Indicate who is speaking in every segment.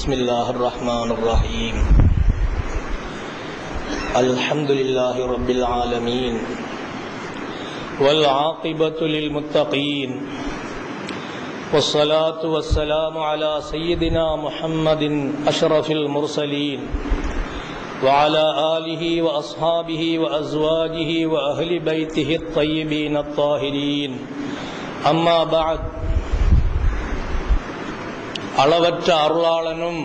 Speaker 1: بسم الله الرحمن الرحيم الحمد لله رب العالمين والعاقبة للمتقين والصلاة والسلام على سيدنا محمد أشرف المرسلين وعلى آله وأصحابه وأزواجه وأهل بيته الطيبين الطاهرين أما بعد அளவற்ற அருளாளனும்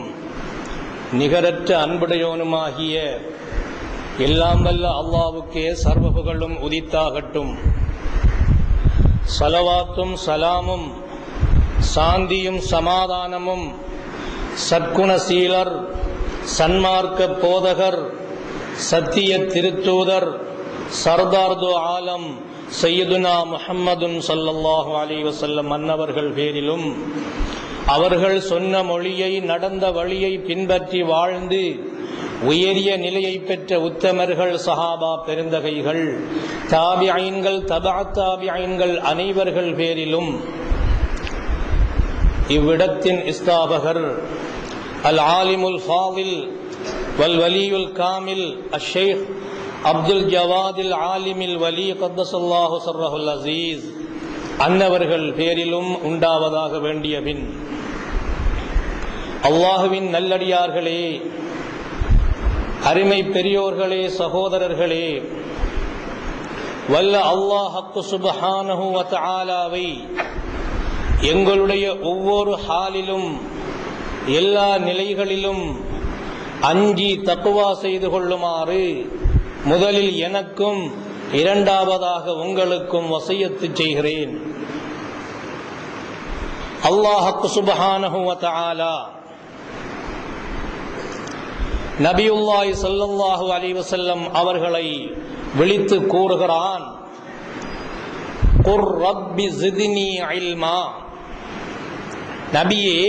Speaker 1: நிகரற்ற அன்புடையோனுமாகிய எல்லாம் வல்ல அல்லாஹ்வுக்கே சர்வ புகழும் உரித்தாகட்டும். ஸலவாத்தும் ஸலாமும் சாந்தியும் சமாதானமும் சற்குணசீலர் சன்மார்க்க போதகர் சத்திய திருத்தூதர் சர்தார்து ஆலம் சையதுனா முஹம்மதுன் ஸல்லல்லாஹு அலைஹி வஸல்லம் அன்னவர்கள் பேரிலும் அவர்கள் சொன்ன மொழியை நடந்த வழியை பின்பற்றி வாழ்ந்து உயரிய நிலையை பெற்ற உத்தமர்கள் சஹாபா பெருந்தகைகள் தாபிஐன்கள் தபஅத் தாபிஐன்கள் அனைவர்கள் பேரிலும் இவ்விடத்தின் இஸ்தாபகர் அல் ஆலிமுல் ஃபாதில் வல் வலியுல் காமில் அஷேக் அப்துல் ஜவாதில் ஆலிமில் வலி கத்தஸல்லாஹு ஸர்ரஹுல் அஸீஸ் அன்னவர்கள் பேரிலும் உண்டாவதாக வேண்டிய பின், அல்லாஹுவின் நல்லடியார்களே, அருமை பெரியோர்களே, சகோதரர்களே, வல்ல அல்லாஹ் சுப்ஹானஹு வ தஆலாவை எங்களுடைய ஒவ்வொரு ஹாலிலும் எல்லா நிலைகளிலும் அஞ்சி தக்வா செய்து கொள்ளுமாறு முதலில் எனக்கும் இரண்டாவதாக உங்களுக்கும் வசியத்து செய்கிறேன். அல்லாஹ் சுப்ஹானஹு வ தஆலா நபியுல்லாஹி ஸல்லல்லாஹு அலைஹி வஸல்லம் அவர்களை விழித்து கூறுகிறான், குர் ரப்பி ஸித்னி இல்மா. நபியே,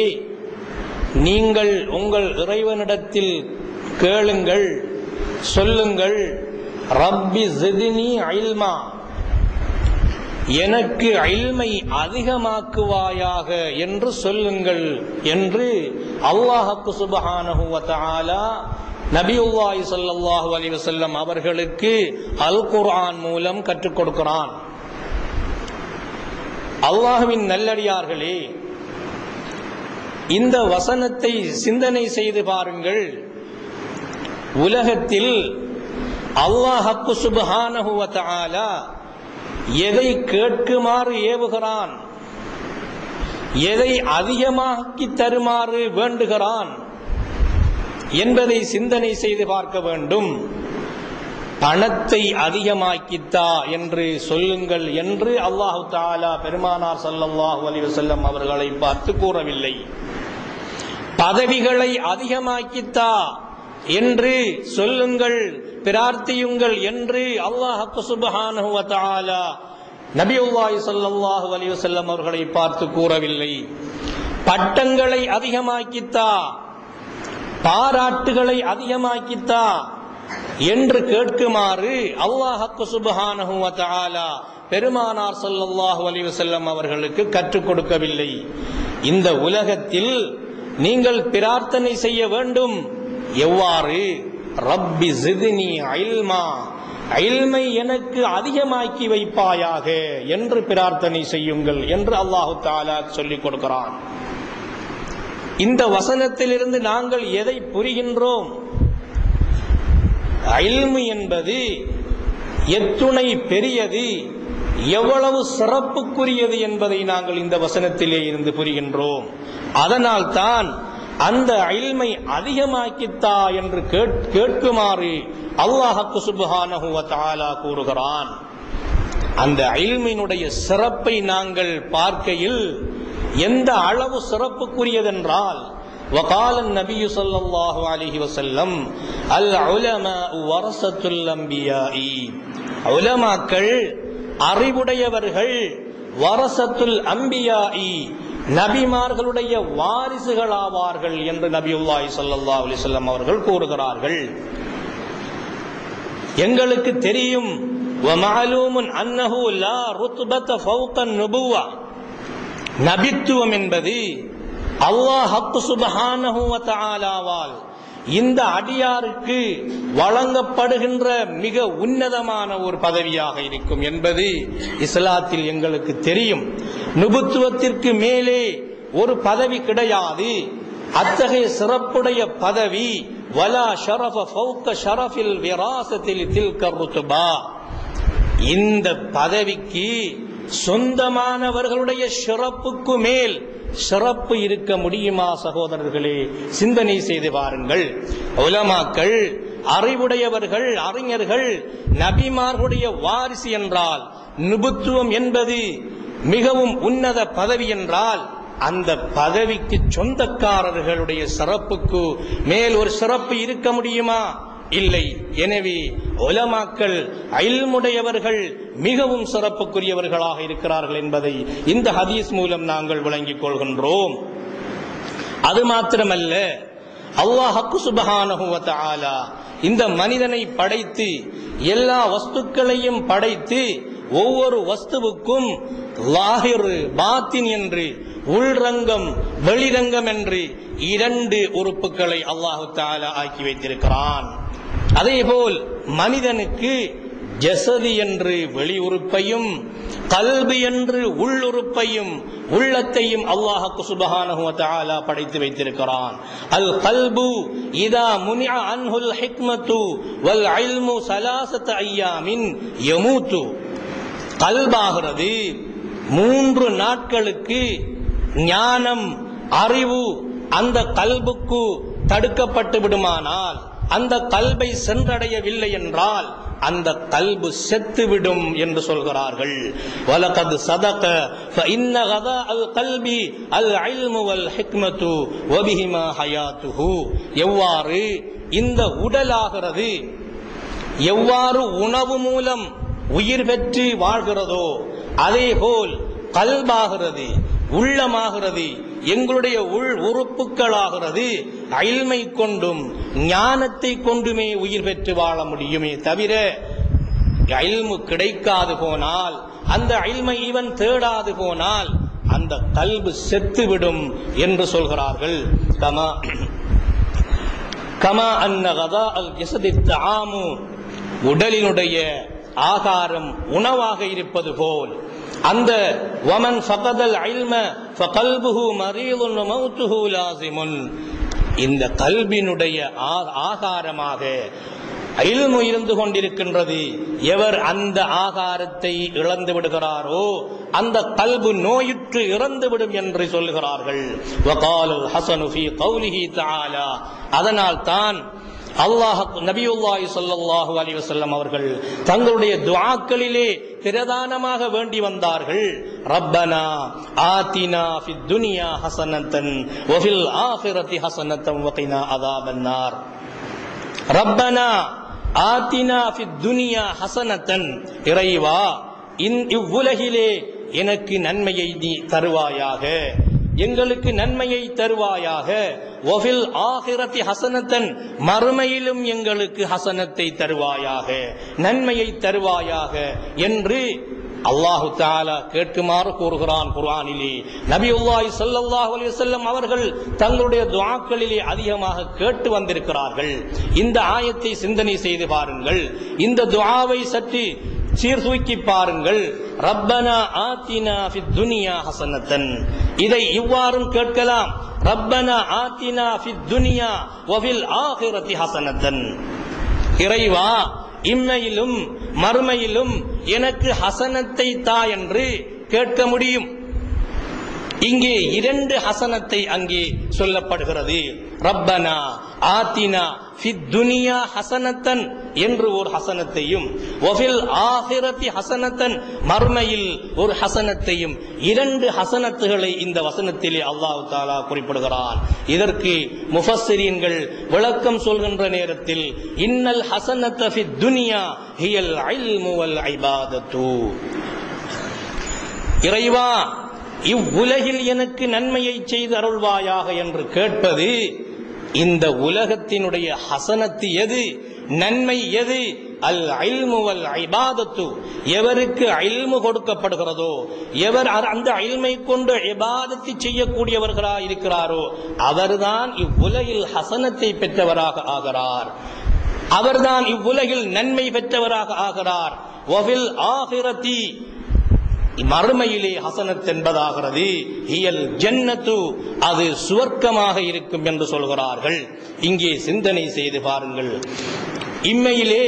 Speaker 1: நீங்கள் உங்கள் இறைவனிடத்தில் கேளுங்கள், சொல்லுங்கள், ரப்பி ஸித்னி இல்மா, எனக்கு இல்மை அதிகமாக்குவாயாக என்று சொல்லுங்கள் என்று அல்லாஹ் சுப்ஹானஹு வ தஆலா நபியுல்லாஹி ஸல்லல்லாஹு அலைஹி வஸல்லம் அவர்களுக்கு அல் குர்ஆன் மூலம் கற்றுக் கொடுக்கிறான். அல்லாஹ்வின் நல்லடியார்களே, இந்த வசனத்தை சிந்தனை செய்து பாருங்கள். உலகத்தில் அல்லாஹ் சுப்ஹானஹு வ தஆலா எதை கேட்குமாறு ஏவுகிறான், எதை அதிகமாக்கி தருமாறு வேண்டுகிறான் என்பதை சிந்தனை செய்து பார்க்க வேண்டும். பணத்தை அதிகமாக்கித்தா என்று சொல்லுங்கள் என்று அல்லாஹு தஆலா பெருமானார் ஸல்லல்லாஹு அலைஹி வஸல்லம் அவர்களை பார்த்து கூறவில்லை. பதவிகளை அதிகமாக்கித்தா என்று சொல்லுங்கள், பிரார்த்தியுங்கள் என்று அல்லாஹ் சுப்ஹானஹு வ தஆலா நபியுல்லாஹி ஸல்லல்லாஹு அலைஹி வஸல்லம் அவர்களை பார்த்து கூறவில்லை. பட்டங்களை அதிகமாக்கித்தா, பாராட்டுகளை அதிகமாக்கித்தா என்று கேட்குமாறு அல்லாஹ் சுப்ஹானஹு வ தஆலா பெருமானார் ஸல்லல்லாஹு அலைஹி வஸல்லம் அவர்களுக்கு கற்றுக் கொடுக்கவில்லை. இந்த உலகத்தில் நீங்கள் பிரார்த்தனை செய்ய வேண்டும். எவ்வாறு? ரப்பி ஸித்னி இல்மா, இல்மை எனக்கு அதிகமாக்கி வைப்பாயாக என்று பிரார்த்தனை செய்யுங்கள் என்று அல்லாஹு தஆலா சொல்லிக் கொடுக்கிறான். இந்த வசனத்திலிருந்து நாங்கள் எதை புரிகின்றோம்? இல்மு என்பது எத்துணை பெரியது, எவ்வளவு சிறப்புக்குரியது என்பதை நாங்கள் இந்த வசனத்திலே இருந்து புரிகின்றோம். அதனால் தான் அந்த இல்மை அதிகமாக்கித்தா என்று கேட்குமாறு அல்லாஹ் சுப்ஹானஹு வ தஆலா கூறுகிறான். அந்த இல்மினுடைய சிறப்பை நாங்கள் பார்க்கையில் எந்த அளவு சிறப்புக்குரியதென்றால், وقال النبي صلى الله عليه وسلم العلماء ورثة الأنبياء. உலமாக்கள் அறிவுடையவர்கள், வரசத்துல் அம்பியாஇ நபிமார்களுடைய வாரிசுகளாவார்கள் என்று நபியுல்லாஹி ஸல்லல்லாஹு அலைஹி வஸல்லம் அவர்கள் கூறுகிறார்கள். எங்களுக்கு தெரியும், வமஅலூமுன் அன்னஹு லா ருத்பத ஃபௌக நுபுவா, நபித்துவம் என்பது அல்லாஹ் சுப்ஹானஹு வ தஆலாவால் இந்த அடியாருக்கு வழங்கப்படுகின்ற மிக உன்னதமான ஒரு பதவியாக இருக்கும் என்பது இஸ்லாத்தில் எங்களுக்கு தெரியும். நுபுத்துவத்திற்கு மேலே ஒரு பதவி கிடையாது. அத்தகைய சிறப்புடைய பதவி வலா ஷரஃப ஃபௌக ஷரஃபில் விராஸத்தில் தில்க ருத்பா. இந்த பதவிக்கு சொந்தமானவர்களுடைய சிறப்புக்கு மேல் சிறப்பு இருக்க முடியுமா சகோதரர்களே? சிந்தனை செய்து பாருங்கள். உலமாக்கள், அறிவுடையவர்கள், அறிஞர்கள், நபிமார்களுடைய வாரிசு என்றால், நுபுத்துவம் என்பது மிகவும் உன்னத பதவி என்றால், அந்த பதவிக்கு சொந்தக்காரர்களுடைய சிறப்புக்கு மேல் ஒரு சிறப்பு இருக்க முடியுமா? இல்லை. எனவே உலமாக்கள், இல்முடையவர்கள் மிகவும் சிறப்புக்குரியவர்களாக இருக்கிறார்கள் என்பதை இந்த ஹதீஸ் மூலம் நாங்கள் விளங்கிக் கொள்கின்றோம். அது மாத்திரமல்ல, அல்லாஹ் சுப்ஹானஹு வ தஆலா இந்த மனிதனை படைத்து எல்லா வஸ்துக்களையும் படைத்து ஒவ்வொரு வஸ்துவுக்கும் லாஹிர் பாத்தின் என்று, உள்ரங்கம் வெளிரங்கம் என்று இரண்டு உறுப்புகளை அல்லாஹு தஆலா ஆக்கி வைத்திருக்கிறான். அதேபோல் மனிதனுக்கு ஜஸதி என்று வெளி உறுப்பையும், கல்பு என்று உள்ளுறுப்பையும், உள்ளத்தையும் அல்லாஹ் சுப்ஹானஹு வ தஆலா படைத்து வைத்திருக்கிறான். அல் கல்பு இதா முனிஅ அன்ஹுல் ஹிக்மத்து வல் இல்மு ஸலாஸத அய்யாமின் யமூது. கல்பாகிறது 3 நாட்களுக்கு ஞானம், அறிவு அந்த கல்புக்கு தடுக்கப்பட்டு விடுமானால், அந்த கல்பை சென்றடையவில்லை என்றால் அந்த கல்பு செத்துவிடும் என்று சொல்கிறார்கள். வலகத் சதக ஃபஇன்ன கதா அல் கல்பி அல் இல்மு வல் ஹிக்மத்து வபிஹிமா ஹயாத்துஹு. எவ்வாறு இந்த உடலாகிறது, எவ்வாறு உணவு மூலம் உயிர் பெற்று வாழ்கிறதோ, அதேபோல் கல்பாகிறது, உள்ளமாகிறது, எங்களுடைய உள் உறுப்புகளாகிறது இல்மை கொண்டும் ஞானத்தை கொண்டுமே உயிர் பெற்று வாழ முடியுமே தவிர, இல்மு கிடைக்காது போனால், அந்த இல்மை இவன் தேடாது போனால் அந்த கல்பு செத்துவிடும் என்று சொல்கிறார்கள். கமா அன்ன கதா அல் ஜஸதி தஆமு, உடலினுடைய ஆகாரம் உணவாக இருப்பது போல், அந்த வமன் ஃபகதல் இல்ம ஃபகல்புஹு மரீதுன் வ மௌத்துஹு லாஸிமுன், இந்த கல்பினுடைய ஆகாரமாக இல்மு இருந்து கொண்டிருக்கின்றது. எவர் அந்த ஆகாரத்தை இழந்து விடுகிறாரோ அந்த கல்பு நோயுற்று இறந்துவிடும் என்று சொல்கிறார்கள். வகாலல் ஹஸனு ஃபீ கௌலிஹி தஆலா, அதனால் தான் அல்லாஹ் நபியுல்லாஹி ஸல்லல்லாஹு அலைஹி வஸல்லம் அவர்கள் தங்களுடைய துஆக்களிலே பிரதானமாக வேண்டி வந்தார்கள். ரப்பனா ஆதினா ஃபித் துன்யா ஹஸனத்தன் வ ஃபில் ஆখিরাতি ஹஸனத்தன் வ கினா அஸாபன்னார். ரப்பனா ஆதினா ஃபித் துன்யா ஹஸனத்தன், இறைவா இவ்வுலகிலே எனக்கு நன்மையை நீ தருவாயாக, எங்களுக்கு நன்மையை தருவாயாக. வஃபில் ஆখিরাতি ஹஸனத்தன், மறுமையிலும் எங்களுக்கு ஹஸனத்தை தருவாயாக, நன்மையை தருவாயாக என்று அல்லாஹு தஆலா கேட்குமாறு கூறுகிறான் குர்ஆனிலே. நபியுல்லாஹி ஸல்லல்லாஹு அலைஹி வஸல்லம் அவர்கள் தங்களுடைய துஆக்களிலே அதிகமாக கேட்டு வந்திருக்கிறார்கள். இந்த ஆயத்தை சிந்தனை செய்து பாருங்கள். இந்த துஆவை சற்று சீர்தூக்கி பாருங்கள். ரப்பனா ஆத்தினா ஃபித் துன்யா ஹஸனத்தன், இதை இவ்வாறும் கேட்கலாம். ரப்பனா ஆத்தினா ஃபித் துன்யா வ ஃபில் ஆখিরাতি ஹஸனத்தன், இறைவா இம்மையிலும் மறுமையிலும் எனக்கு ஹஸனத்தை தா என்று கேட்க முடியும். இங்கே 2 ஹஸனத்தை அங்கே சொல்லப்படுகிறது. ரப்பனா ஆத்தினா ஃபித் துன்யா ஹஸனத்தன் என்று ஒரு ஹஸனத்தையும், வஃபில் ஆখিরাতি ஹஸனத்தன், மறுமையில் ஒரு ஹஸனத்தையும், 2 ஹஸனத்துகளை இந்த வசனத்திலே அல்லாஹ் தஆலா குறிப்பிடுகிறான். இதற்கு முஃபஸ்ஸிரீன்கள் விளக்கம் சொல்கின்ற நேரத்தில் இன்னல் ஹஸனத ஃபித் துன்யா ஹியல் இல்மு வல் இபாதத்து, இறைவா இவ்வுலகில் எனக்கு நன்மையை செய்து அருள்வாயாக என்று கேட்பது, இந்த உலகத்தினுடைய ஹஸனத்து எது, நன்மை எது அல் இல்மு வல் இபாதத்து, எவருக்கு இல்மு கொடுக்கப்படுகிறதோ, எவர் அந்த இல்மை கொண்டு இபாதத்தை செய்யக்கூடியவர்களாக இருக்கிறாரோ அவர்தான் இவ்வுலகில் ஹசனத்தை பெற்றவராக ஆகிறார், அவர்தான் இவ்வுலகில் நன்மை பெற்றவராக ஆகிறார். வஃபில் ஆகிரதி, மறுமையிலே ஹசனத் என்பதாகிறது ஹியல் ஜன்னத்து, அது சுவர்க்கமாக இருக்கும் என்று சொல்கிறார்கள். இங்கே சிந்தனை செய்து பாருங்கள். இம்மையிலே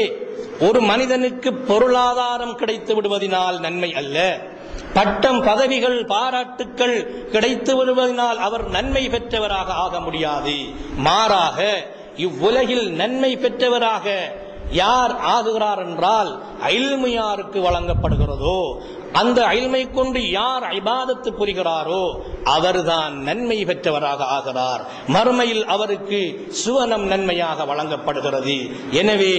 Speaker 1: ஒரு மனிதனுக்கு பொருளாதாரம் கிடைத்து விடுவதனால் நன்மை அல்ல, பட்டம் பதவிகள் பாராட்டுக்கள் கிடைத்து விடுவதனால் அவர் நன்மை பெற்றவராக ஆக முடியாது. மாறாக இவ்வுலகில் நன்மை பெற்றவராக யார் ஆகுகிறார் என்றால், இல்மு யாருக்கு வழங்கப்படுகிறதோ, அந்த இல்மை கொண்டு யார் இபாதத்து புரிகிறாரோ அவர்தான் நன்மை பெற்றவராக ஆகிறார். மறுமையில் அவருக்கு சுவனம் நன்மையாக வழங்கப்படுகிறது. எனவே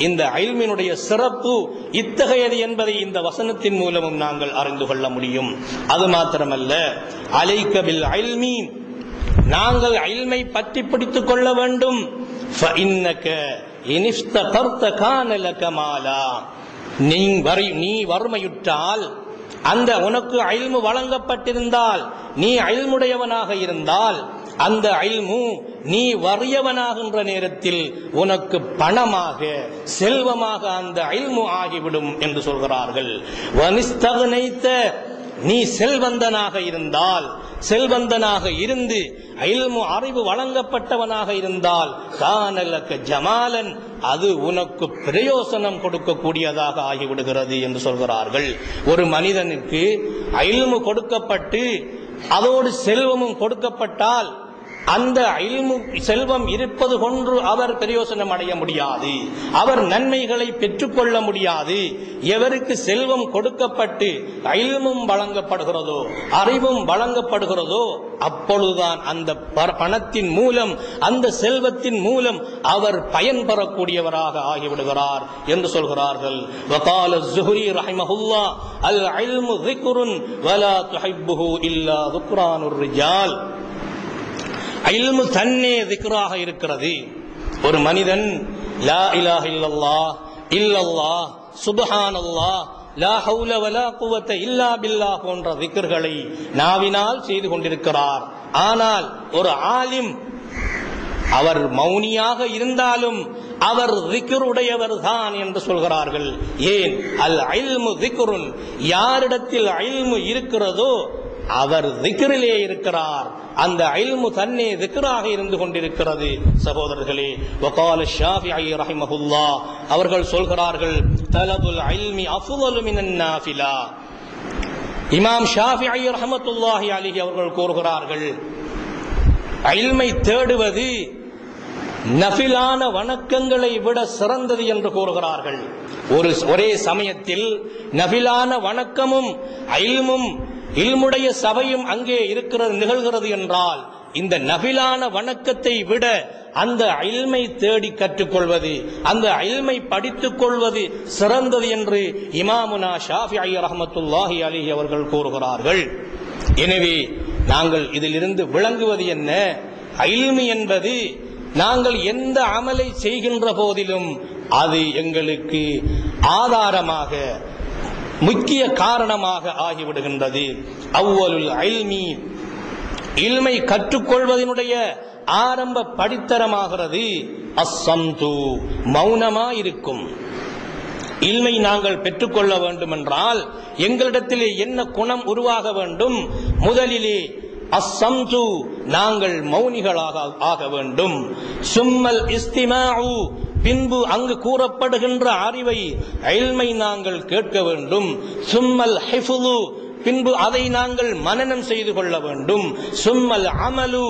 Speaker 1: இந்த இல்மினுடைய சிறப்பு இத்தகையது என்பதை இந்த வசனத்தின் மூலமும் நாங்கள் அறிந்து கொள்ள முடியும். அது மாத்திரமல்ல, அலைக பில் இல்மி, நாங்கள் இல்மை பற்றி பிடித்துக் கொள்ள வேண்டும். நீ வறுமையுற்றால், அந்த உனக்கு இல்மு வழங்கப்பட்டிருந்தால், நீ இல்முடையவனாக இருந்தால், அந்த இல்மு நீ வறியவனாகின்ற நேரத்தில் உனக்கு பணமாக செல்வமாக அந்த இல்மு ஆகிவிடும் என்று சொல்கிறார்கள். வனிஸ்தகனைத்த, நீ செல்வந்தனாக இருந்தால், செல்வந்தனாக இருந்து இல்மு அறிவு வழங்கப்பட்டவனாக இருந்தால், கானலக ஜமாலன், அது உனக்கு பிரயோசனம் கொடுக்கக்கூடியதாக ஆகிவிடுகிறது என்று சொல்கிறார்கள். ஒரு மனிதனுக்கு இல்மு கொடுக்கப்பட்டு அதோடு செல்வமும் கொடுக்கப்பட்டால், அந்த இல்மு செல்வம் இருப்பது கொண்டு அவர் பிரயோசனம் அடைய முடியாது, அவர் நன்மைகளை பெற்றுக்கொள்ள முடியாது. எவருக்கு செல்வம் கொடுக்கப்பட்டு இல்மும் வழங்கப்படுகிறதோ, அறிவும் வழங்கப்படுகிறதோ, அப்பொழுதுதான் அந்த பணத்தின் மூலம், அந்த செல்வத்தின் மூலம் அவர் பயன்பெறக்கூடியவராக ஆகிவிடுகிறார் என்று சொல்கிறார்கள். வகால ஸுஹ்ரி ரஹிமஹுல்லாஹ், அல் இல்மு ذிக்ருன் வலா துஹிப்புஹு இல்லா ذுக்ரானுர் ரிஜால். இல்மு தன்னே திக்ராக இருக்கிறது. ஒரு மனிதன் லா இலாஹ இல்லல்லாஹ், இல்லல்லாஹ், சுப்ஹானல்லாஹ், லா ஹவுல வலா குவத்த இல்லா பில்லாஹ் போன்ற திக்ர்களை நாவினால் செய்து கொண்டிருக்கிறார். ஆனால் ஒரு ஆலிம், அவர் மௌனியாக இருந்தாலும் அவர் திக்ருடையவர் தான் என்று சொல்கிறார்கள். ஏன்? அல் இல்மு திக்ருன், யாரிடத்தில் இல்மு இருக்கிறதோ அவர் திக்ரிலே இருக்கிறார். அந்த இல்மு தன்னே திக்ராக இருந்து கொண்டிருக்கிறது. சகோதரர்களே, வகால ஷாஃபிஈ ரஹிமஹுல்லாஹ், அவர்கள் சொல்கிறார்கள், தலபுல் இல்மி அஃதலு மினன் நாஃபிலா. இமாம் ஷாஃபிஈ ரஹ்மத்துல்லாஹி அலைஹி அவர்கள் கூறுகிறார்கள், இல்மை தேடுவது நஃபிலான வணக்கங்களை விட சிறந்தது என்று கூறுகிறார்கள். ஒரே சமயத்தில் நஃபிலான வணக்கமும் இல்மும், இல்முடைய சபையும் அங்கே இருக்கிறது, நிகழ்கிறது என்றால், இந்த நஃபிலான வணக்கத்தை விட அந்த இல்மை தேடி கற்றுக்கொள்வது, அந்த இல்மை படித்துக் கொள்வது சிறந்தது என்று இமாமுனா ஷாஃபிஈ ரஹ்மத்துல்லாஹி அலைஹி அவர்கள் கூறுகிறார்கள். எனவே நாங்கள் இதிலிருந்து விளங்குவது என்ன? இல்மு என்பது நாங்கள் எந்த அமலை செய்கின்ற போதிலும் அது எங்களுக்கு ஆதாரமாக, முக்கிய காரணமாக ஆகிவிடுகின்றது. அவ்வலுல் இல்மி, இல்மை கற்றுக்கொள்வதனுடைய ஆரம்ப படித்தரமாகிறது அஸ்ஸம்து, மௌனமாயிருக்கும். இல்மை நாங்கள் பெற்றுக்கொள்ள வேண்டும் என்றால் எங்களிடத்திலே என்ன குணம் உருவாக வேண்டும்? முதலிலே அஸ்ஸம்து, நாங்கள் மௌனிகளாக ஆக வேண்டும். சும்மல் இஸ்திமாஉ, பின்பு அங்கு கூறப்படுகின்ற அறிவை, இல்மை நாங்கள் கேட்க வேண்டும். சும்மல் ஹிஃபுலு, பின்பு அதை நாங்கள் மனனம் செய்து கொள்ள வேண்டும். சும்மல் அமலு,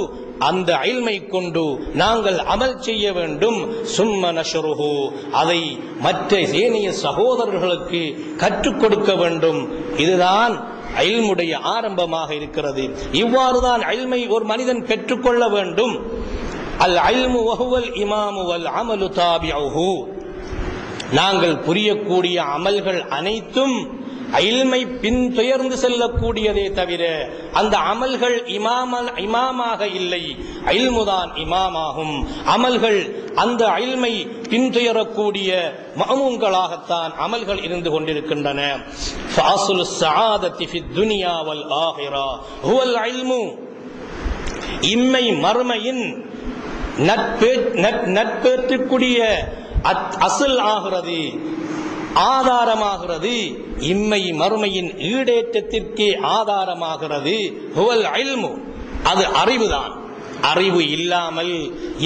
Speaker 1: அந்த இல்மை கொண்டு நாங்கள் அமல் செய்ய வேண்டும். சும்ம நஷ்ருஹு, அதை மற்ற ஏனைய சகோதரர்களுக்கு கற்றுக் கொடுக்க வேண்டும். இதுதான் இல்முடைய ஆரம்பமாக இருக்கிறது. இவ்வாறுதான் இல்மை ஒரு மனிதன் பெற்றுக்கொள்ள வேண்டும். அல் இல்மு வஹுவல் இமாமு வல் அமலு தாபிஉஹு, நாங்கள் புரியக்கூடிய அமல்கள் அனைத்தும் இல்மை பின்தொயர்ந்து செல்லக்கூடியதே தவிர அந்த அமல்கள் இமாமாக இல்லை. இல்முதான் இமாமாகும். அமல்கள் அந்த இல்மை பின்துயரக்கூடிய மஅமூன்களாகத்தான் அமல்கள் இருந்து கொண்டிருக்கின்றன. ஃபாஸுல் ஸஆதத்தி ஃபித் துன்யா வல் ஆகிரா ஹுவல் இல்மு. இம்மை மறுமையின் நட்பேற்றுக்குரிய அசல் ஆகிறது, ஆதாரமாகிறது, இம்மை மறுமையின் ஈடேற்றத்திற்கே ஆதாரமாகிறது. ஹுவல் இல்மு, அது அறிவுதான். அறிவு இல்லாமல்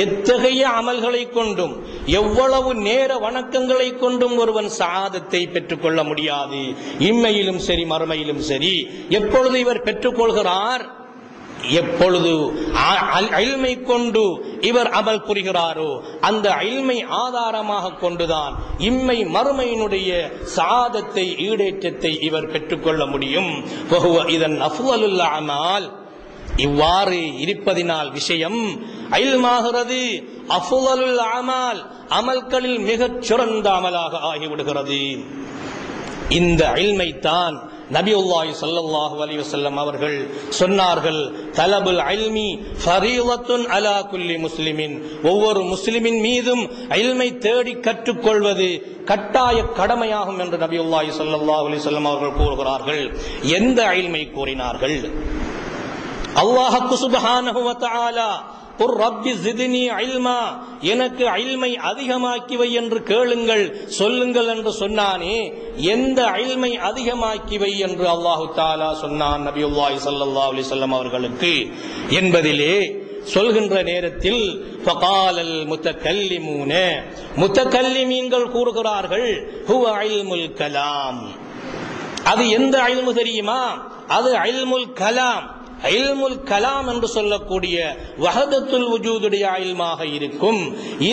Speaker 1: எத்தகைய அமல்களை கொண்டும் எவ்வளவு நேர வணக்கங்களை கொண்டும் ஒருவன் சஆதத்தை பெற்றுக்கொள்ள முடியாது. இம்மையிலும் சரி மறுமையிலும் சரி. எப்பொழுது இவர் பெற்றுக்கொள்கிறார்? எப்பொழுது இல்மை கொண்டு இவர் அமல் புரிகிறாரோ அந்த இல்மை ஆதாரமாக கொண்டுதான் இம்மை மறுமையினுடைய சஆதத்தை ஈடேற்றத்தை இவர் பெற்றுக்கொள்ள முடியும். இதன் அஃலலுல் அமால். இவ்வாறு இருப்பதினால் விஷயம் இல்மாகிறது. அஃலலுல் அமால், அமல்களில் மிகச் சிறந்த அமலாக ஆகிவிடுகிறது. இந்த இல்மை தான் நபியுல்லாஹி ஸல்லல்லாஹு அலைஹி வஸல்லம் அவர்கள் சொன்னார்கள், தலபுல் இல்மி ஃபரீலத்துன் அலா குல்லி முஸ்லிமின். ஒவ்வொரு முஸ்லிமின் மீதும் இல்மை தேடி கற்றுக்கொள்வது கட்டாய கடமையாகும் என்று நபியுல்லாஹி ஸல்லல்லாஹு அலைஹி வஸல்லம் அவர்கள் கூறுகிறார்கள். எந்த இல்மை கூறினார்கள்? அல்லாஹ் சுப்ஹானஹு வ தஆலா குர் ரப்பி ஸித்னி இல்மா, எனக்கு இல்மை அதிகமாக்கிவை என்று கேளுங்கள், சொல்லுங்கள் என்று சொன்னானே. எந்த இல்மை அதிகமாக்கிவை என்று அல்லாஹு தஆலா சொன்னான் நபியுல்லாஹி ஸல்லல்லாஹு அலைஹி வஸல்லம் அவர்களுக்கு என்பதிலே சொல்கின்ற நேரத்தில் ஃபகாலல் முத்தகல்லிமூன, முத்தகல்லிமீன்கள் கூறுகிறார்கள், ஹுவ இல்முல் கலாம். அது எந்த இல்மு தெரியுமா? அது இல்முல் கலாம். இல்முல் கலாம் என்று சொல்லக்கூடிய வஹதத்துல் வஜூதுடைய இல்மாக இருக்கும்.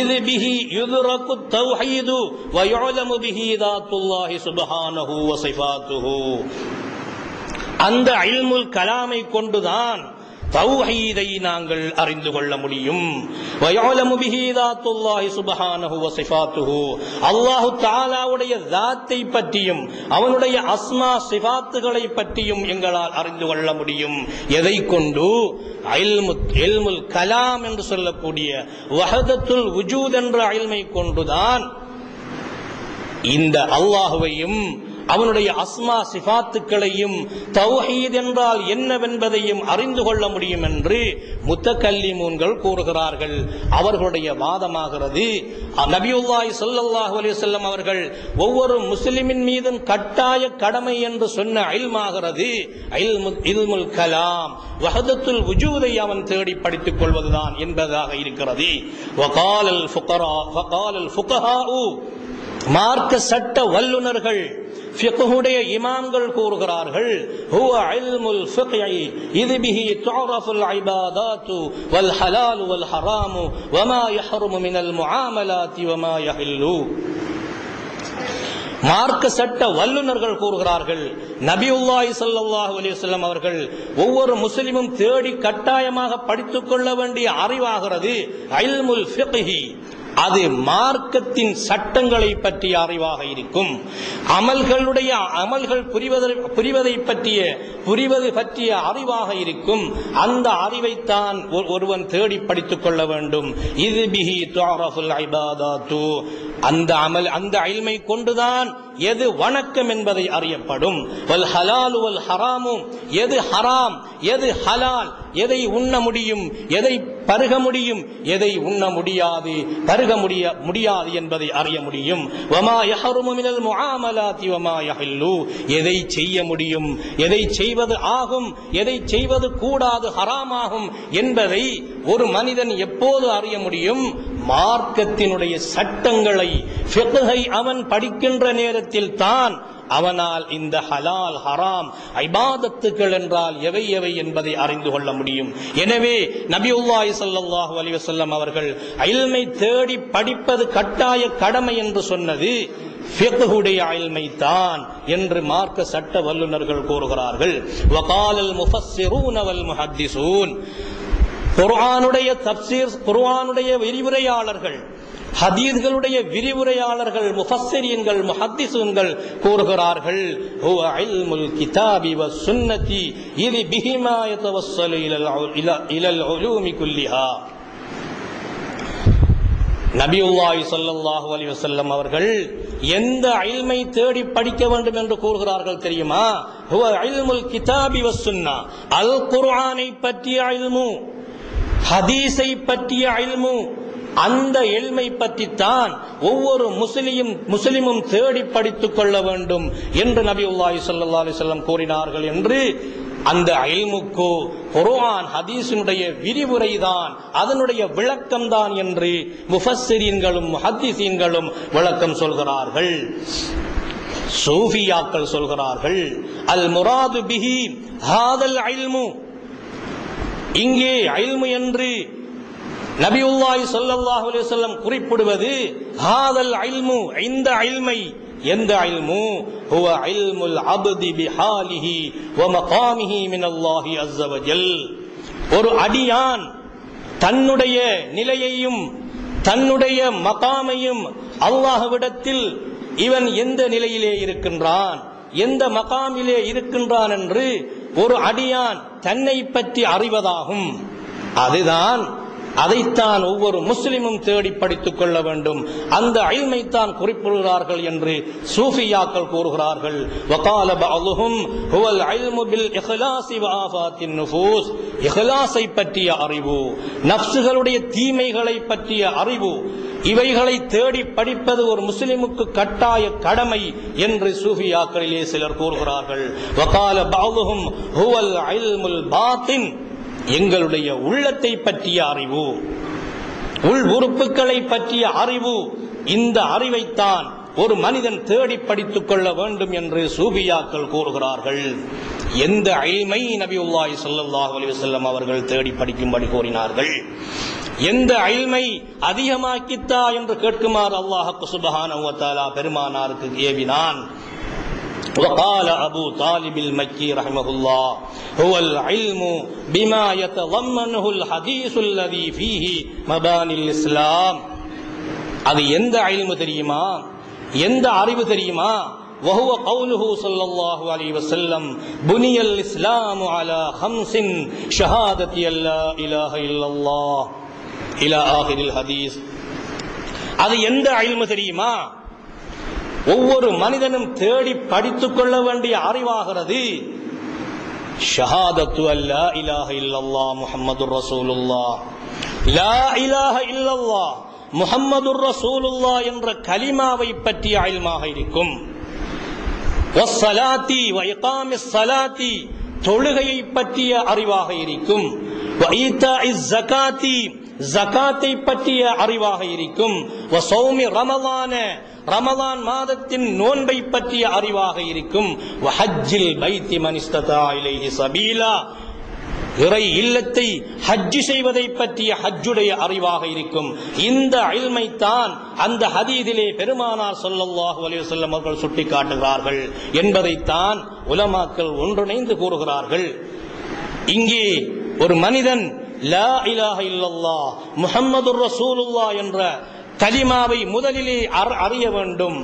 Speaker 1: இது பிஹி யுத்ரகு தௌஹீது வ யுஅலமு பிஹி தாத்துல்லாஹி சுப்ஹானஹு வ சிஃபாத்துஹு. அந்த இல்முல் கலாமை கொண்டுதான் தௌஹீதை நாங்கள் அறிந்து கொள்ள முடியும். வயலமு பிஹி தாத்துல்லாஹி சுப்ஹானஹு வ சிஃபாத்துஹு. அல்லாஹ் தஆலாவுடைய ذاتை பற்றியும் அவனுடைய அஸ்மா சிஃபாத்துகளை பற்றியும் எங்களால் அறிந்து கொள்ள முடியும். எதை கொண்டு? இல்முல் கலாம் என்று சொல்லக்கூடிய வஹதத்துல் வுஜூத் என்ற இல்மை கொண்டுதான் இந்த அல்லாஹ்வையும் அவனுடைய அஸ்மா சிஃபாத்துக்களையும் தௌஹீத் என்றால் என்னவென்பதையும் அறிந்து கொள்ள முடியும் என்று முத்தகல்லிமூன்கள் கூறுகிறார்கள். அவர்களுடைய வாதமாகிறது, நபியுல்லாஹி ஸல்லல்லாஹு அலைஹி வஸல்லம் அவர்கள் ஒவ்வொரு முஸ்லிமின் மீதும் கட்டாய கடமை என்று சொன்ன இல்மாகிறது இல்முல் கலாம், வஹதத்துல் வுஜூதை அவன் தேடி படித்துக் கொள்வதுதான் என்பதாக இருக்கிறது. வகாலல் ஃபுகஹா, மார்க்க சட்ட வல்லுனர்கள், ஃபிக்ஹுடைய இமாம்கள் கூறுகிறார்கள், ஹுவ இல்முல் ஃபிக்ஹி இது பிஹி துஅரஃபுல் இபாதாத்து வல் ஹலால் வல் ஹராம் வமா யஹ்ருமு மினல் முஆமலாத்தி வமா யஹில்லு. மார்க்க சட்ட வல்லுனர்கள் கூறுகிறார்கள், நபியுல்லாஹி ஸல்லல்லாஹு அலைஹி வஸல்லம் அவர்கள் ஒவ்வொரு முஸ்லிமும் தேடி கட்டாயமாக படித்துக் கொள்ள வேண்டிய அறிவாகிறது இல்முல் ஃபிக்ஹி. அது மார்க்கத்தின் சட்டங்களை பற்றிய அறிவாக இருக்கும். அமல்கள் புரிவது பற்றிய அறிவாக இருக்கும். அந்த அறிவைத்தான் ஒருவன் தேடி படித்துக் கொள்ள வேண்டும். இது பிஹி துஅரஃபுல் இபாதாத்து. அந்த இல்மை கொண்டுதான் எது வணக்கம் என்பதை அறியப்படும். வல் ஹலாலு வல் ஹராமு, எது ஹராம் எது ஹலால், எதை உண்ண முடியும் எதை பருக முடியும் எதை உண்ண முடியாது பருக முடியாது என்பதை அறிய முடியும். வமா யஹ்ருமு மினல் முஆமலாத்தி வமா யஹில்லு, எதை செய்ய முடியும் எதை செய்வது ஆகும் எதை செய்வது கூடாது ஹராமாகும் என்பதை ஒரு மனிதன் எப்போது அறிய முடியும்? மார்க்கத்தினுடைய சட்டங்களை ஃபிக்ஹை அவன் படிக்கின்ற நேரத்தில் தான் அவனால் இந்த ஹலால் ஹராம் இபாதத்துகள் என்றால் எவை எவை என்பதை அறிந்து கொள்ள முடியும். எனவே நபியுல்லாஹி ஸல்லல்லாஹு அலைஹி வஸல்லம் அவர்கள் இல்மை தேடி படிப்பது கட்டாய கடமை என்று சொன்னது ஃபிக்ஹுடைய இல்மை தான் என்று மார்க்க சட்ட வல்லுநர்கள் கூறுகிறார்கள். வகாலல் முஃபஸ்ஸிரூன வல் முஹத்திஸூன், குர்ஆனுடைய தஃப்சீர், குர்ஆனுடைய விரிவுரையாளர்கள், ஹதீஸ்களுடைய விரிவுரையாளர்கள், முஃபஸ்ஸிரீன்கள், முஹத்திஸூன்கள் கூறுகிறார்கள், ஹுவ இல்முல் கிதாபி வஸ் சுன்னதி இது பிஹிமா யதவஸ்ஸலு இலல் உலூமி குல்லிஹா. நபியுல்லாஹி ஸல்லல்லாஹு அலைஹி வஸல்லம் அவர்கள் எந்த இல்மை தேடி படிக்க வேண்டும் என்று கூறுகிறார்கள் தெரியுமா? ஹுவ இல்முல் கிதாபி வஸ் சுன்னah, அல் குர்ஆனை பற்றிய இல்மு, ஹதீஸை பற்றிய இல்மு. அந்த இல்மை பற்றித்தான் ஒவ்வொரு முஸ்லிமும் தேடி படித்துக் கொள்ள வேண்டும் என்று நபியுல்லாஹி ஸல்லல்லாஹு அலைஹி வஸல்லம் கூறினார்கள் என்று அந்த இல்முக்கு குர்ஆன் ஹதீஸினுடைய விரிவுரைதான், அதனுடைய விளக்கம் தான் என்று முஃபஸ்ஸிரீன்களும் முஹத்திஸீன்களும் விளக்கம் சொல்கிறார்கள். சூஃபியாக்கள் சொல்கிறார்கள், அல் முராது பிஹி ஹாதல் இல்மு. இங்கே இல்மு என்று நபியுல்லாஹி ஸல்லல்லாஹு அலைஹி வஸல்லம் குறிப்பிடுவது ஹாதல் இல்மு, இந்த இல்மை. எந்த இல்மு? ஹுவ இல்முல் அப்தி பிஹாலிஹி வ மகாமிஹி மினல்லாஹி அஸ்ஸ வஜல். ஒரு அடியான் தன்னுடைய நிலையையும் தன்னுடைய மகாமையும் அல்லாஹ்விடத்தில் இவன் எந்த நிலையிலே இருக்கின்றான், எந்த மகாமிலே இருக்கின்றான் என்று ஒரு அடியான் தன்னை பற்றி அறிவதாகும். அதைத்தான் ஒவ்வொரு முஸ்லிமும் தேடி படித்துக் கொள்ள வேண்டும். அந்த இல்மைத்தான் குறிப்பிடுகிறார்கள் என்று சூஃபியாக்கள் கூறுகிறார்கள். வகால பஅதுஹும் ஹுவல் இல்மு பில் இக்லாஸி வ ஆஃபாத்தின் நுஃபூஸ். இக்லாஸை பற்றிய அறிவு, நஃப்ஸுகளுடைய தீமைகளை பற்றிய அறிவு, இவைகளை தேடி படிப்பது ஒரு முஸ்லிமுக்கு கட்டாய கடமை என்று சூஃபியாக்களிலே சிலர் கூறுகிறார்கள். வகால பஅதுஹும் ஹுவல் இல்முல் பாத்தின். எங்களுடைய உள்ளத்தை பற்றிய அறிவு, உள் உறுப்புகளை பற்றிய அறிவு, இந்த அறிவைத்தான் ஒரு மனிதன் தேடி படித்துக் கொள்ள வேண்டும் என்று சூஃபியாக்கள் கூறுகிறார்கள். எந்த இல்மை நபியுல்லாஹி ஸல்லல்லாஹு அலைஹி வஸல்லம் அவர்கள் தேடி படிக்கும்படி கூறினார்கள்? எந்த இல்மை அதிகமாக்கித்தா என்று கேட்குமாறு அல்லாஹ் சுப்ஹானஹு வ தஆலா பெருமானாருக்கு ஏவினான். وقال أبو طالب المكي رحمه الله هو العلم بما يتضمنه الحديث الذي فيه مباني الإسلام. அது எந்த இல்மு தெரியுமா, எந்த அறிவு தெரியுமா? وهو قوله صلى الله عليه وسلم بني الإسلام على خمس شهادة لا إله إلا الله إلى آخر الحديث. அது எந்த இல்மு தெரியுமா? ஒவ்வொரு மனிதனும் தேடி படித்துக் கொள்ள வேண்டிய அறிவாகிறது. ஷஹாதத்து அல்லா இலாஹ இல்லல்லாஹ் முஹம்மதுர் ரசூலுல்லாஹ், லா இலாஹ இல்லல்லாஹ் முஹம்மதுர் ரசூலுல்லாஹ் என்ற கலிமாவை பற்றிய இல்மாக இருக்கும். வஸ்ஸலாத்தி வ இகாமிஸ் ஸலாத்தி, தொழுகையை பற்றிய அறிவாக இருக்கும். வ ஈதாஇஸ் ஸகாத்தி, ஜகாத்தை பற்றிய அறிவாக இருக்கும். வ ஸௌமி ரமலான, ரமலான் மாதத்தின் நோன்பை பற்றிய அறிவாக இருக்கும். வ ஹஜ்ஜில் பைத்தி மன் இஸ்ததா இலைஹி சபீலா, இறை இல்லத்தை ஹஜ் செய்வதை பற்றிய ஹஜ்ஜுடைய அறிவாக இருக்கும். இந்த இல்மைத்தான் அந்த ஹதீஸிலே பெருமானார் ஸல்லல்லாஹு அலைஹி வஸல்லம் அவர்கள் சுட்டிக்காட்டுகிறார்கள் என்பதைத்தான் உலமாக்கள் ஒன்றிணைந்து கூறுகிறார்கள். இங்கே ஒரு மனிதன் லா இலாஹ இல்லல்லாஹ் முஹம்மதுர் ரசூலுல்லாஹ் என்ற கலிமாவை முதலிலே அறிய வேண்டும்.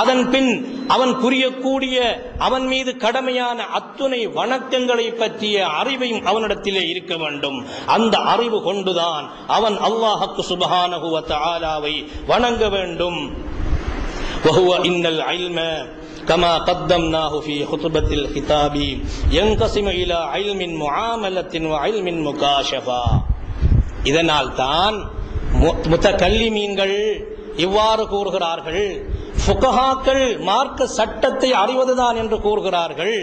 Speaker 1: அதன் பின் அவன் புரியக்கூடிய அவன் மீது கடமையான அத்துணை வணக்கங்களை பற்றிய அறிவையும் அவனிடத்திலே இருக்க வேண்டும். அந்த அறிவு கொண்டுதான் அவன் அல்லாஹ் சுப்ஹானஹு வ தஆலாவை வணங்க வேண்டும். வஹுவ இன்னல் இல்ம கமா கத்தம்னாஹு ஃபீ ஹுத்பத்தில் கிதாபி யன்கஸிமு இலா இல்மின் முஆமலத்தின் வ இல்மின் முகாஷஃபா. இதனால் தான் முத்தகல்லிமீன்கள் இவ்வாறு கூறுகிறார்கள், ஃபுகஹாக்கள் மார்க்க சட்டத்தை அறிவதுதான் என்று கூறுகிறார்கள்,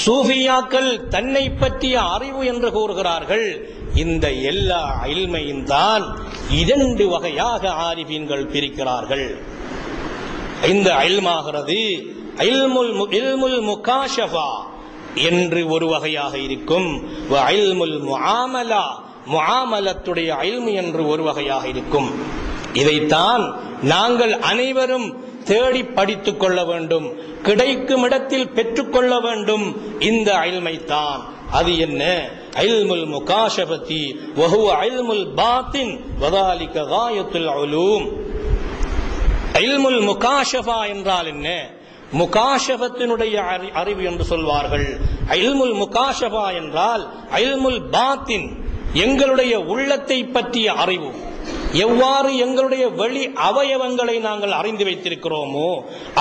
Speaker 1: சூஃபியாக்கள் தன்னை பற்றிய அறிவு என்று கூறுகிறார்கள். இந்த எல்லா இல்மையும் தான் இரண்டு வகையாக ஆரிஃபீன்கள் பிரிக்கிறார்கள். இந்த இல்மாகிறது இல்முல் முகாஷஃபா என்று ஒரு வகையாக இருக்கும். வ இல்முல் முஆமலா, முஆமலத்துடைய இல்மு என்று ஒரு வகையாக இருக்கும். இதைத்தான் நாங்கள் அனைவரும் தேடி படித்துக் கொள்ள வேண்டும், கிடைக்கும் இடத்தில் பெற்றுக்கொள்ள வேண்டும். இந்த இல்மைத்தான். அது என்ன? இல்முல் முகாஷஃபதி வ ஹுவ இல்முல் பாத்தின் வ ذلك غاية العلوم. இல்முல் முகாஷஃபா என்றால் என்ன? முகாஷஃபத்தினுடைய அறிவு என்று சொல்வார்கள். இல்முல் முகாஷஃபா என்றால் இல்முல் பாத்தின், எங்களுடைய உள்ளத்தை பற்றிய அறிவு, எவ்வாறு எங்களுடைய வெளி அவயவங்களை நாங்கள் அறிந்து வைத்திருக்கிறோமோ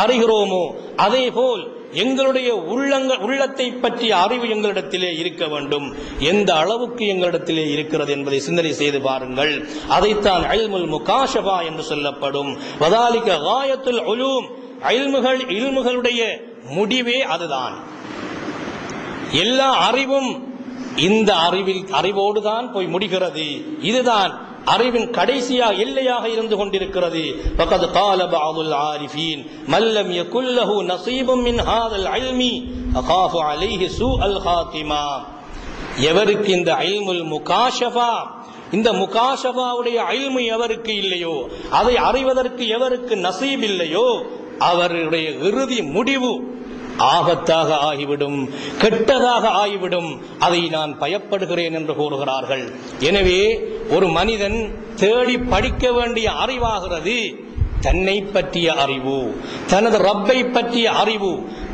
Speaker 1: அறிகிறோமோ அதே போல் எங்களுடைய உள்ளத்தை பற்றிய அறிவு எங்களிடத்திலே இருக்க வேண்டும். எந்த அளவுக்கு எங்களிடத்திலே இருக்கிறது என்பதை சிந்தனை செய்து பாருங்கள். அதைத்தான் இல்முல் முகாஷபா என்று சொல்லப்படும். வதாலிக காயத்துல் உலூம், இல்முகளுடைய முடிவே அதுதான். எல்லா அறிவும் இந்த அறிவோடுதான் போய் முடிகிறது. இதுதான் அறிவின் கடைசியா எல்லையாக இருந்து கொண்டிருக்கிறது. فقد قال بعض العارفين من لم يكن له نصيب من هذا العلم اخاف عليه سوء الخاتمه. எவருக்கு இந்த இல்முல் முகாஷஃபா, இந்த முகாஷஃபாவுடைய இல்மு எவருக்கு இல்லையோ, அதை அறிவதற்கு எவருக்கு நசீப் இல்லையோ, அவருடைய இறுதி முடிவு ஆபத்தாக ஆகிவிடும், கெட்டதாக ஆகிவிடும். அதை நான் பயப்படுகிறேன் என்று கூறுகிறார்கள். எனவே ஒரு மனிதன் தேடி படிக்க வேண்டிய அறிவாகிறது தன்னை பற்றிய அறிவு, தனது ரப்பை பற்றிய அறிவு,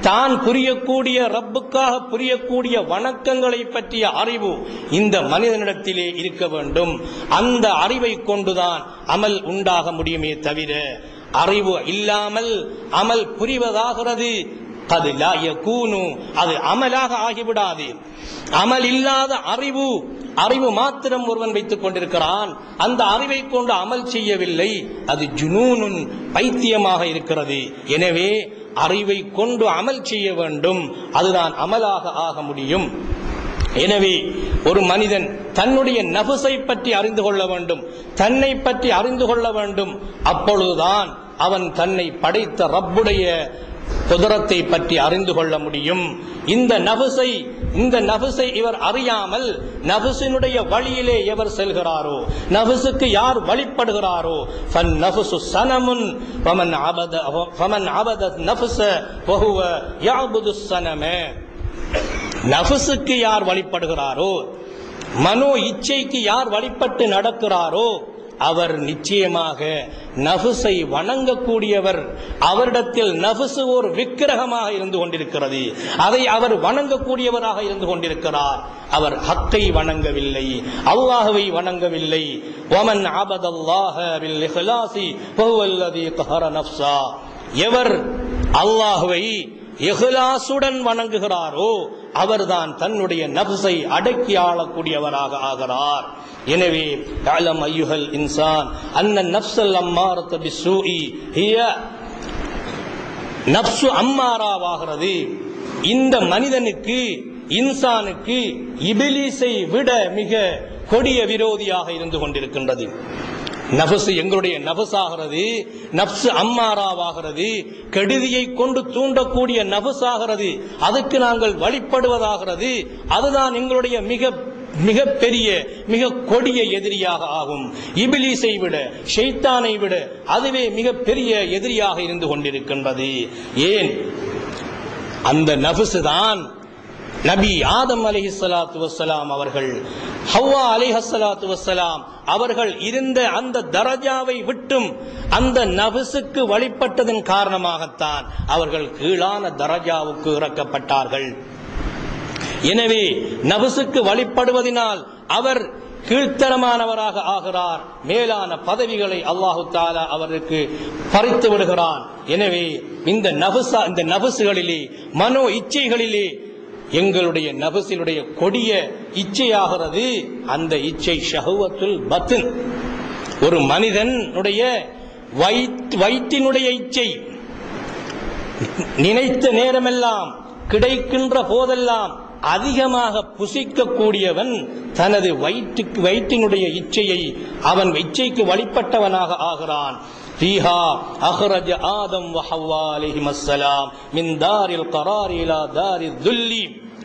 Speaker 1: தான் புரியக்கூடிய ரப்புக்காக புரியக்கூடிய வணக்கங்களை பற்றிய அறிவு இந்த மனிதனிடத்திலே இருக்க வேண்டும். அந்த அறிவை கொண்டுதான் அமல் உண்டாக முடியுமே தவிர அறிவு இல்லாமல் அமல் புரிவதாகிறது அது அமலாக ஆகிவிடாது. அமல் இல்லாத அறிவு மாத்திரம் ஒருவன் வைத்துக் கொண்டிருக்கிறான். அந்த அறிவை கொண்டு அமல் செய்யவில்லை, அது ஜுனூனுன் பைத்தியமாக இருக்கிறது. எனவே அறிவை கொண்டு அமல் செய்ய வேண்டும், அதுதான் அமலாக ஆக முடியும். எனவே ஒரு மனிதன் தன்னுடைய நஃப்ஸை பற்றி அறிந்து கொள்ள வேண்டும், தன்னை பற்றி அறிந்து கொள்ள வேண்டும். அப்பொழுதுதான் அவன் தன்னை படைத்த ரப்புடைய குதரத்தை பற்றி அறிந்து கொள்ள முடியும். இந்த நஃப்ஸை இவர் அறியாமல் நஃப்ஸினுடைய வழியிலே எவர் செல்கிறாரோ, நஃப்ஸுக்கு யார் வழிபடுகிறாரோ, ஃபன்-நஃப்ஸு ஸனமுன் ஃபமன் அபத நஃப்ஸ வஹுவ யஅபுது ஸனம. நஃப்ஸுக்கு யார் வழிபடுகிறாரோ, மனோ இச்சைக்கு யார் வழிபட்டு நடக்கிறாரோ, அவர் நிச்சயமாக நஃப்ஸை வணங்கக்கூடியவர். அவரிடத்தில் நஃப்ஸ் ஒரு விக்கிரகமாக இருந்து கொண்டிருக்கிறது, அதை அவர் வணங்கக்கூடியவராக இருந்து கொண்டிருக்கிறார். அவர் ஹக்கை வணங்கவில்லை, அல்லாஹ்வை வணங்கவில்லை. வமன் அபதல்லாஹ பில் இஹ்லாஸி ஃபஹுவல்லதீ கஹர நஃப்ஸா. எவர் அல்லாஹ்வை இஹ்லாசுடன் வணங்குகிறாரோ அவர்தான் தன்னுடைய நஃப்ஸை அடக்கி ஆளக்கூடியவராக ஆகிறார். எனவே அலம் அய்யுஹல் இன்சான் அன்ன நஃப்ஸல் அம்மாரத பிஸ்ஸூஇ ஹிய நஃப்ஸு அம்மாராவாகிறது. இந்த மனிதனுக்கு, இன்சானுக்கு இபிலீஸை விட மிக கொடிய விரோதியாக இருந்து கொண்டிருக்கின்றது. நஃப்ஸ் எங்களுடைய நஃப்ஸாகிறது, நஃப்ஸ் அம்மாராவாகிறது, கெடுதியை கொண்டு தூண்டக்கூடிய நஃப்ஸாகிறது, அதுக்கு நாங்கள் வழிபடுவதாகிறது. அதுதான் எங்களுடைய மிக பெரிய மிக கொடிய எதிரியாக ஆகும். இபிலீஸை விட, ஷைத்தானை விட அதுவே மிக பெரிய எதிரியாக இருந்து கொண்டிருக்கின்றது. ஏன்? அந்த நஃப்ஸ் தான் நபி ஆதம் அலைஹிஸ்ஸலாத்து வஸ்ஸலாம் அவர்கள், ஹவ்வா அலைஹிஸ்ஸலாத்து வஸ்ஸலாம் அவர்கள் இருந்த அந்த தரஜாவை விட்டும் அந்த நஃப்ஸுக்கு வழிபட்டதன் காரணமாகத்தான் அவர்கள் கீழான தரஜாவுக்கு இறக்கப்பட்டார்கள். எனவே நஃப்ஸுக்கு வழிபடுவதனால் அவர் கீழ்த்தரமானவராக ஆகிறார், மேலான பதவிகளை அல்லாஹு தஆலா அவருக்கு பறித்து விடுகிறான். எனவே இந்த நஃப்ஸுகளிலே, மனோ இச்சைகளிலே எங்களுடைய நஃப்ஸினுடைய கொடிய இச்சையாகிறது அந்த இச்சை ஷஹவத்துல் பத்ன். ஒரு மனிதனுடைய வயிற்றினுடைய இச்சை. நினைத்த நேரமெல்லாம், கிடைக்கின்ற போதெல்லாம் அதிகமாக புசிக்கக்கூடியவன் தனது வயிற்றினுடைய இச்சையை, அவன் இச்சைக்கு வழிபட்டவனாக ஆகிறான். فيها أخرج آدم وحواء عليهما السلام من دار القرار إلى دار الذل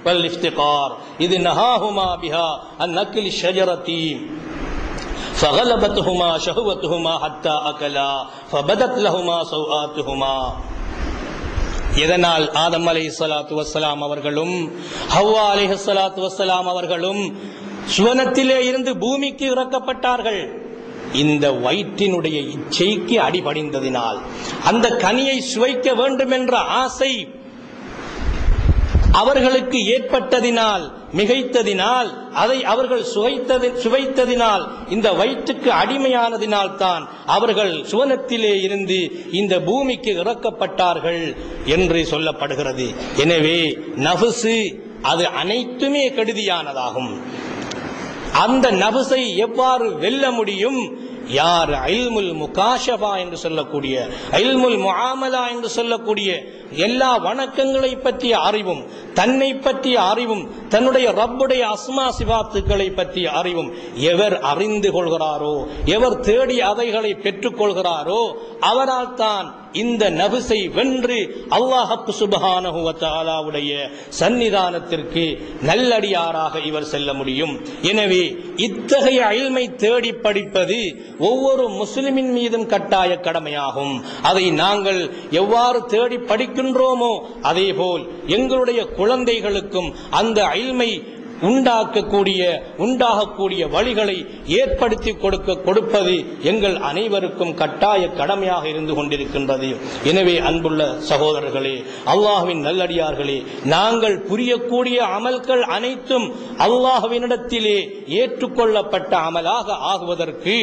Speaker 1: والافتقار إذ نهاهما بها عن أكل الشجرة فغلبتهما شهوتهما حتى أكلا فبدت لهما سوآتهما. இதனால் ஆதம் அலைஹிஸ்ஸலாத்து வஸ்ஸலாம் அவர்களும் ஹவ்வா அலைஹிஸ்ஸலாத்து வஸ்ஸலாம் அவர்களும் சுவனத்திலே இருந்து பூமிக்கு இறக்கப்பட்டார்கள். இந்த வயிற்றினுடைய இச்சைக்கு அடிபணிந்ததினால், அந்த கனியை சுவைக்க வேண்டும் என்ற ஆசை அவர்களுக்கு ஏற்பட்டதினால், மிகைத்ததினால், அதை அவர்கள் சுவைத்ததினால், இந்த வயிற்றுக்கு அடிமையானதினால் தான் அவர்கள் சுவனத்திலே இருந்து இந்த பூமிக்கு இறக்கப்பட்டார்கள் என்று சொல்லப்படுகிறது. எனவே நஃப்ஸ் அது அனைத்துமே கெடுதியானதாகும். அந்த நஃப்ஸை எவ்வாறு வெல்ல முடியும்? யார் இல்முல் முகாஷபா என்று சொல்லக்கூடிய, இல்முல் முஆமலா என்று சொல்லக்கூடிய எல்லா வணக்கங்களை பற்றிய அறிவும், தன்னை பற்றிய அறிவும், தன்னுடைய ரப்புடைய அஸ்மா சிபாத்துக்களை பற்றிய அறிவும் எவர் அறிந்து கொள்கிறாரோ, எவர் தேடி அவைகளை பெற்றுக் கொள்கிறாரோ, அவரால் தான் இந்த நஃப்ஸை வென்று அல்லாஹ் சுப்ஹானஹு வ தஆலாவுடைய சன்னிதானத்திற்கு நல்லடியாராக இவர் செல்ல முடியும். எனவே இத்தகைய இல்மை தேடி படிப்பது ஒவ்வொரு முஸ்லிமின் மீதும் கட்டாய கடமையாகும். அதை நாங்கள் எவ்வாறு தேடி படிக்கின்றோமோ அதேபோல் எங்களுடைய குழந்தைகளுக்கும் அந்த இல்மை உண்டாகக்கூடிய வழிகளை ஏற்படுத்தி கொடுப்பது எங்கள் அனைவருக்கும் கட்டாய கடமையாக இருந்து கொண்டிருக்கின்றது. எனவே அன்புள்ள சகோதரர்களே, அல்லாஹ்வின் நல்லடியார்களே, நாங்கள் புரியக்கூடிய அமல்கள் அனைத்தும் அல்லாஹ்வினிடத்திலே ஏற்றுக்கொள்ளப்பட்ட அமலாக ஆகுவதற்கு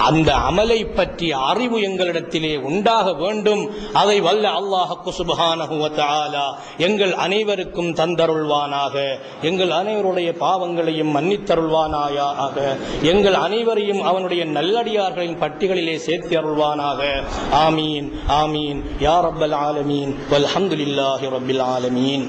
Speaker 1: அந்த அமலை பற்றிய அறிவு எங்களிடத்திலே உண்டாக வேண்டும். அதை வல்ல அல்லாஹ் சுப்ஹானஹு வ தஆலா எங்கள் அனைவருக்கும் தந்தருள்வானாக. எங்கள் அனைவருடைய பாவங்களையும் மன்னித்தருள்வானாயாக. எங்கள் அனைவரையும் அவனுடைய நல்லடியார்களின் பட்டியலிலே சேர்த்து அருள்வானாக. ஆமீன் ஆமீன் யா ரப்பல் ஆலமீன் வல்ஹம்துலில்லாஹி ரப்பில் ஆலமீன்.